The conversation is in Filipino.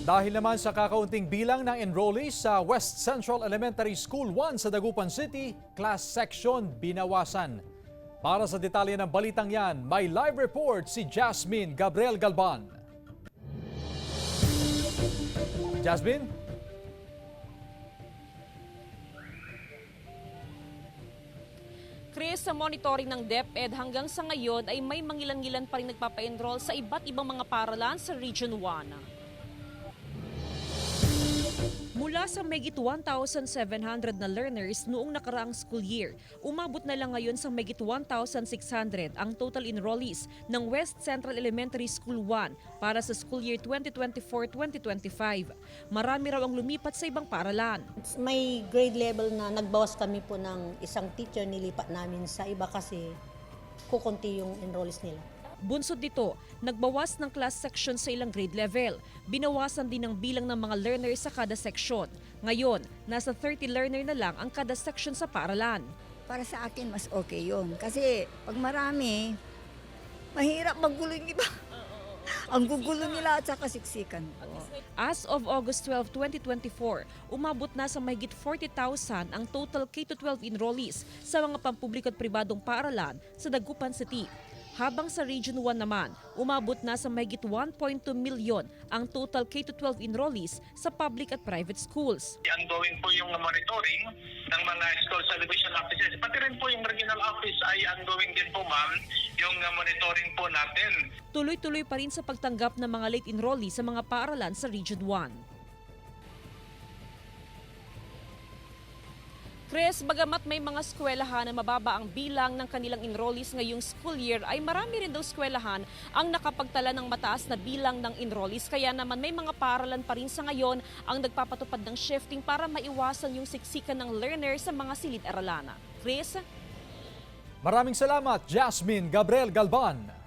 Dahil naman sa kakaunting bilang ng enrollees sa West Central Elementary School 1 sa Dagupan City, class section binawasan. Para sa detalye ng balitang yan, may live report si Jasmine Gabriel Galban. Jasmine? Chris, sa monitoring ng DepEd hanggang sa ngayon ay may mangilan-ngilan pa rin nagpapa-enroll sa iba't ibang mga paaralan sa Region 1. Mula sa mahigit 1,700 na learners noong nakaraang school year, umabot na lang ngayon sa mahigit 1,600 ang total enrollees ng West Central Elementary School 1 para sa school year 2024-2025. Marami raw ang lumipat sa ibang paaralan. May grade level na nagbawas kami po ng isang teacher, nilipat namin sa iba kasi kukunti yung enrollees nila. Bunsod dito, nagbawas ng class section sa ilang grade level. Binawasan din ang bilang ng mga learners sa kada section. Ngayon, nasa 30 learner na lang ang kada section sa paaralan. Para sa akin, mas okay yun. Kasi pag marami, mahirap magulo yung iba. Ang gugulo nila at saka siksikan po. As of August 12, 2024, umabot na sa mahigit 40,000 ang total K-12 enrollees sa mga pampubliko at pribadong paaralan sa Dagupan City. Habang sa Region 1 naman, umabot na sa mahigit 1.2 milyon ang total K-12 enrollees sa public at private schools. Ongoing po yung monitoring ng mga school television offices. Pati rin po yung regional office ay ongoing din po, ma'am, yung monitoring po natin. Tuloy-tuloy pa rin sa pagtanggap ng mga late enrollees sa mga paaralan sa Region 1. Chris, bagamat may mga eskwelahan na mababa ang bilang ng kanilang enrollees ngayong school year, ay marami rin daw eskwelahan ang nakapagtala ng mataas na bilang ng enrollees. Kaya naman may mga paaralan pa rin sa ngayon ang nagpapatupad ng shifting para maiwasan yung siksikan ng learner sa mga silid-aralana. Chris? Maraming salamat, Jasmine Gabriel Galban.